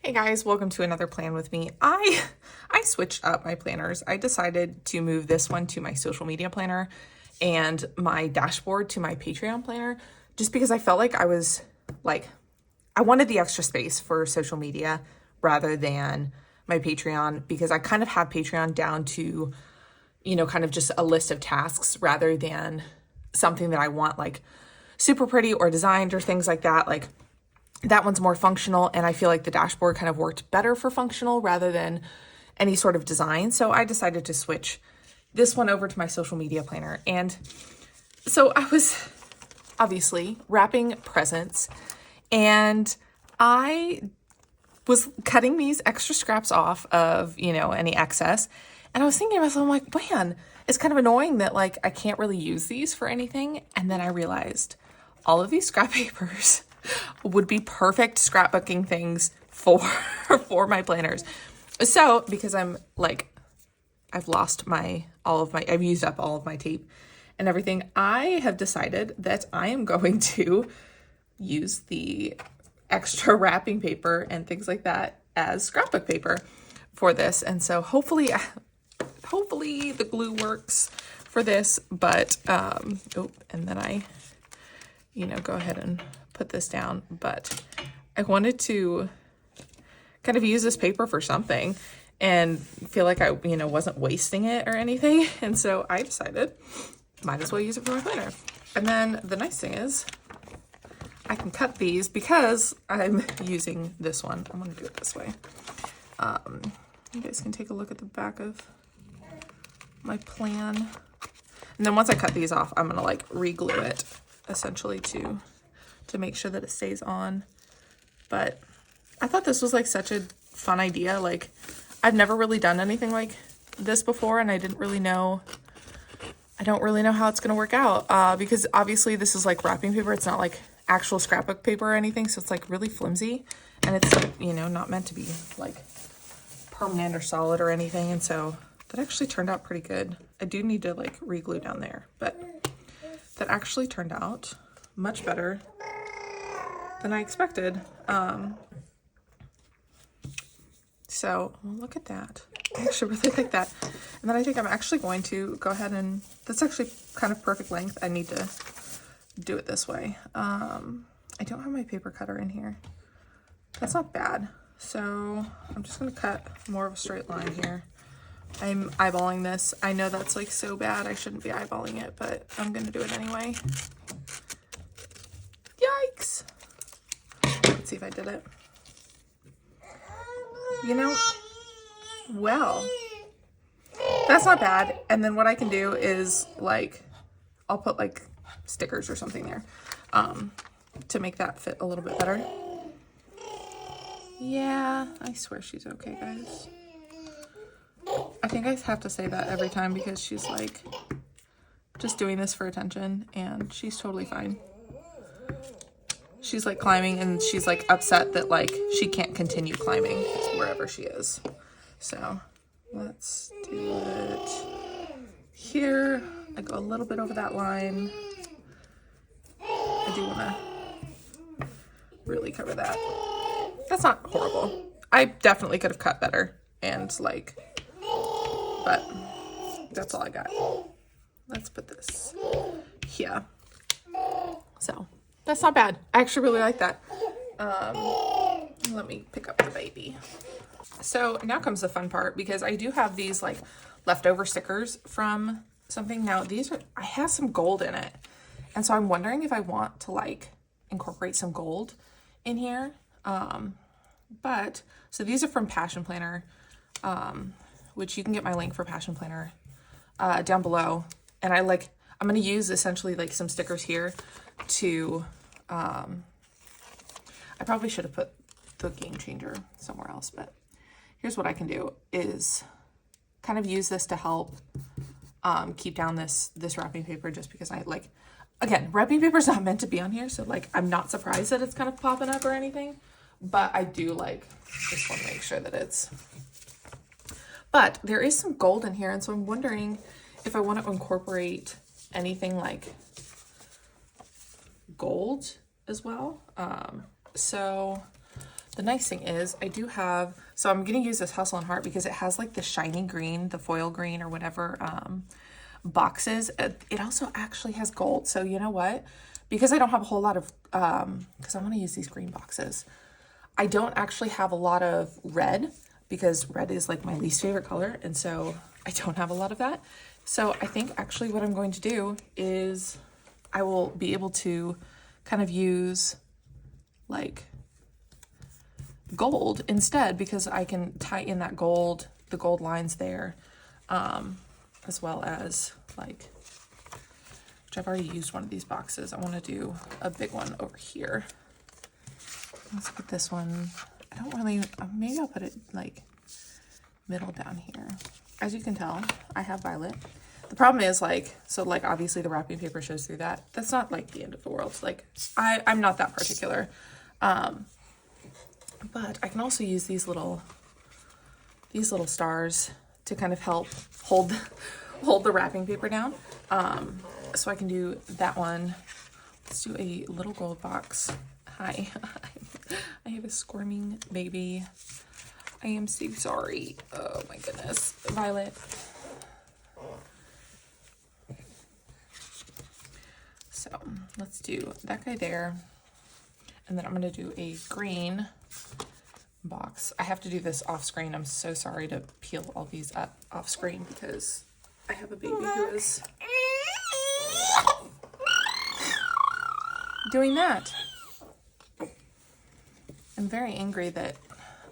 Hey guys, welcome to another plan with me. I switched up my planners. I decided to move this one to my social media planner and my dashboard to my Patreon planner just because I felt like I wanted the extra space for social media rather than my Patreon, because I kind of have Patreon down to, kind of just a list of tasks rather than something that I want like super pretty or designed or things like that. Like, that one's more functional, and I feel like the dashboard kind of worked better for functional rather than any sort of design. So I decided to switch this one over to my social media planner. And so I was obviously wrapping presents, and I was cutting these extra scraps off of, any excess. And I was thinking to myself, I'm like, man, it's kind of annoying that like I can't really use these for anything. And then I realized all of these scrap papers would be perfect scrapbooking things for my planners. So because I've used up all of my tape and everything, I have decided that I am going to use the extra wrapping paper and things like that as scrapbook paper for this. And so hopefully the glue works for this, but and then I go ahead and put this down. But I wanted to kind of use this paper for something and feel like I wasn't wasting it or anything. And so I decided might as well use it for my planner. And then the nice thing is I can cut these because I'm using this one. I'm gonna do it this way. You guys can take a look at the back of my plan. And then once I cut these off, I'm gonna like re-glue it essentially to make sure that it stays on. But I thought this was like such a fun idea. Like, I've never really done anything like this before, and I don't really know how it's gonna work out, because obviously this is like wrapping paper. It's not like actual scrapbook paper or anything, so it's like really flimsy, and it's like, not meant to be like permanent or solid or anything. And so that actually turned out pretty good. I do need to like re-glue down there, but that actually turned out much better than I expected. So look at that. I actually really like that. And then I think I'm actually going to go ahead and, that's actually kind of perfect length. I need to do it this way. I don't have my paper cutter in here. That's not bad. So I'm just gonna cut more of a straight line here. I'm eyeballing this. I know that's like so bad. I shouldn't be eyeballing it, but I'm gonna do it anyway. Yikes. Let's see if I did it. Well, that's not bad. And then what I can do is like, I'll put like stickers or something there to make that fit a little bit better. Yeah, I swear she's okay, guys. I think I have to say that every time because she's like just doing this for attention, and she's totally fine. She's like climbing, and she's like upset that like she can't continue climbing wherever she is. So let's do it here. I go a little bit over that line. I do want to really cover that. That's not horrible. I definitely could have cut better and like, but that's all I got. Let's put this here. So that's not bad. I actually really like that. Let me pick up the baby. So now comes the fun part, because I do have these like leftover stickers from something. Now I have some gold in it. And so I'm wondering if I want to like incorporate some gold in here. So these are from Passion Planner, which you can get my link for Passion Planner down below. And I'm going to use essentially like some stickers here to, I probably should have put the Game Changer somewhere else, but here's what I can do is kind of use this to help keep down this wrapping paper, just because I like, again, wrapping paper is not meant to be on here. So like, I'm not surprised that it's kind of popping up or anything, but I do like, just want to make sure that it's, but there is some gold in here. And so I'm wondering if I want to incorporate anything like gold as well. So the nice thing is I do have, so I'm going to use this Hustle and Heart because it has like the shiny green, the foil green or whatever boxes. It also actually has gold. So you know what? Because I don't have a whole lot of, because I want to use these green boxes. I don't actually have a lot of red because red is like my least favorite color. And so I don't have a lot of that. So I think actually what I'm going to do is I will be able to kind of use like gold instead because I can tie in that gold, the gold lines there, as well as like, which I've already used one of these boxes. I want to do a big one over here. Let's put this one, I don't really, maybe I'll put it like middle down here. As you can tell, I have violet. The problem is like, so like obviously the wrapping paper shows through that. That's not like the end of the world. Like I'm not that particular. But I can also use these little stars to kind of help hold the wrapping paper down. So I can do that one. Let's do a little gold box. Hi, I have a squirming baby. I am so sorry. Oh my goodness. Violet. So let's do that guy there. And then I'm going to do a green box. I have to do this off screen. I'm so sorry to peel all these up off screen because I have a baby who is doing that. I'm very angry that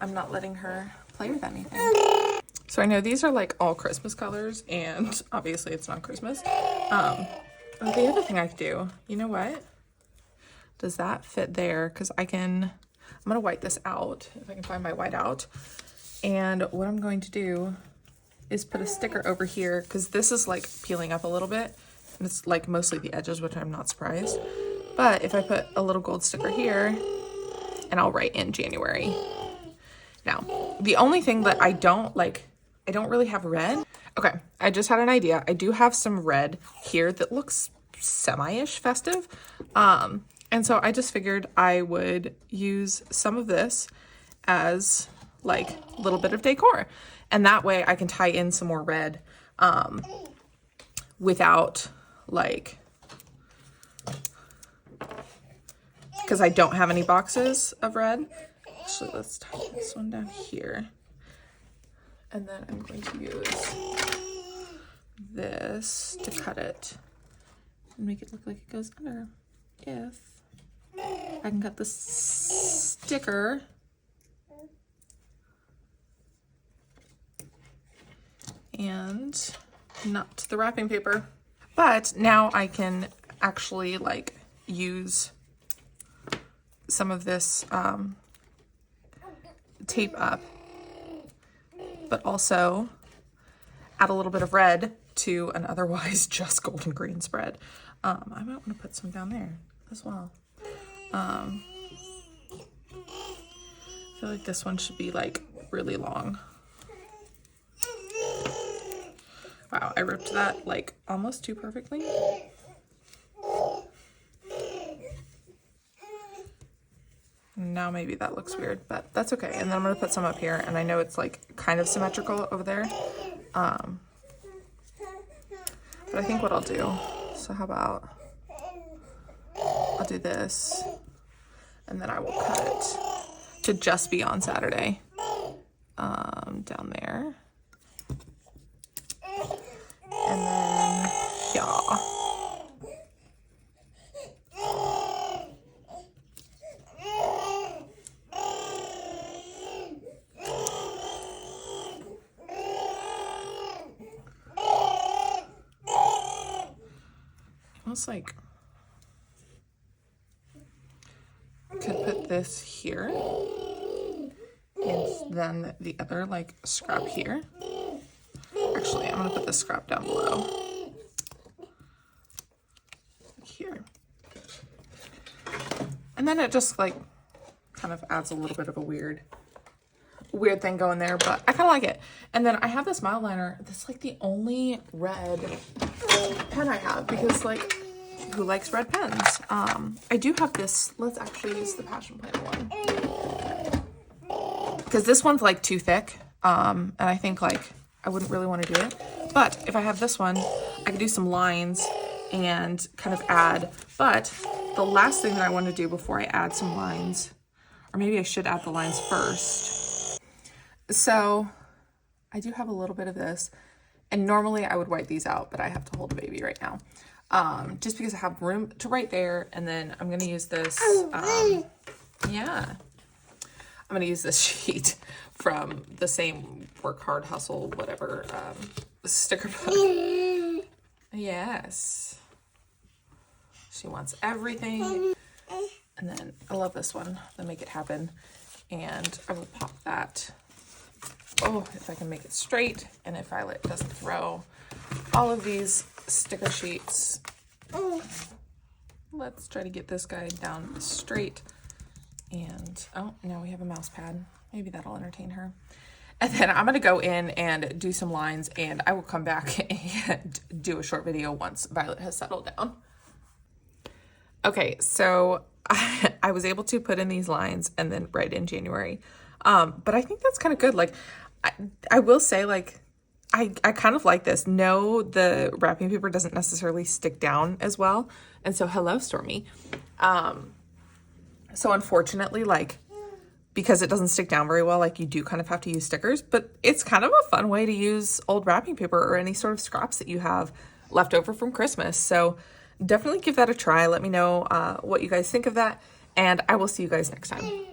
I'm not letting her play with anything. So I know these are like all Christmas colors and obviously it's not Christmas. The other thing I could do, you know what? Does that fit there? Because I'm going to white this out if I can find my white out. And what I'm going to do is put a sticker over here because this is like peeling up a little bit. And it's like mostly the edges, which I'm not surprised. But if I put a little gold sticker here and I'll write in January. Now, the only thing that I don't really have red. Okay, I just had an idea. I do have some red here that looks semi-ish festive. And so I just figured I would use some of this as like a little bit of decor. And that way I can tie in some more red without like, because I don't have any boxes of red. Actually, let's tie this one down here. And then I'm going to use this to cut it and make it look like it goes under. If I can cut the sticker and not the wrapping paper. But now I can actually like use some of this tape up, but also add a little bit of red to an otherwise just gold and green spread. I might want to put some down there as well. I feel like this one should be like really long. Wow, I ripped that like almost too perfectly. Now maybe that looks weird, but that's okay. And then I'm gonna put some up here, and I know it's like kind of symmetrical over there. But I think what I'll do, so how about I'll do this, and then I will cut it to just be on Saturday, down there. And then, yeah. Almost like could put this here and then the other like scrap here. Actually, I'm gonna put the scrap down below here, and then it just like kind of adds a little bit of a weird thing going there, but I kind of like it. And then I have this mild liner. That's like the only red pen I have because like who likes red pens? I do have this. Let's actually use the Passion Planner one. because this one's like too thick. And I think like I wouldn't really want to do it. But if I have this one, I can do some lines and kind of add. But the last thing that I want to do before I add some lines, or maybe I should add the lines first. So I do have a little bit of this, and normally I would wipe these out, but I have to hold a baby right now. Just because I have room to write there, and then I'm going to use this, yeah. I'm going to use this sheet from the same Work Hard, Hustle, whatever, sticker book. Yes. She wants everything. And then I love this one, the Make It Happen. And I will pop that. Oh, if I can make it straight, and if Violet doesn't throw all of these sticker sheets. Let's try to get this guy down straight. And, oh, now we have a mouse pad. Maybe that'll entertain her. And then I'm going to go in and do some lines, and I will come back and do a short video once Violet has settled down. Okay, so I was able to put in these lines and then write in January. But I think that's kind of good. Like, I will say, like, I kind of like this. No, the wrapping paper doesn't necessarily stick down as well. And so, hello, Stormy. So unfortunately, like, because it doesn't stick down very well, like, you do kind of have to use stickers, but it's kind of a fun way to use old wrapping paper or any sort of scraps that you have left over from Christmas. So definitely give that a try. Let me know what you guys think of that, and I will see you guys next time.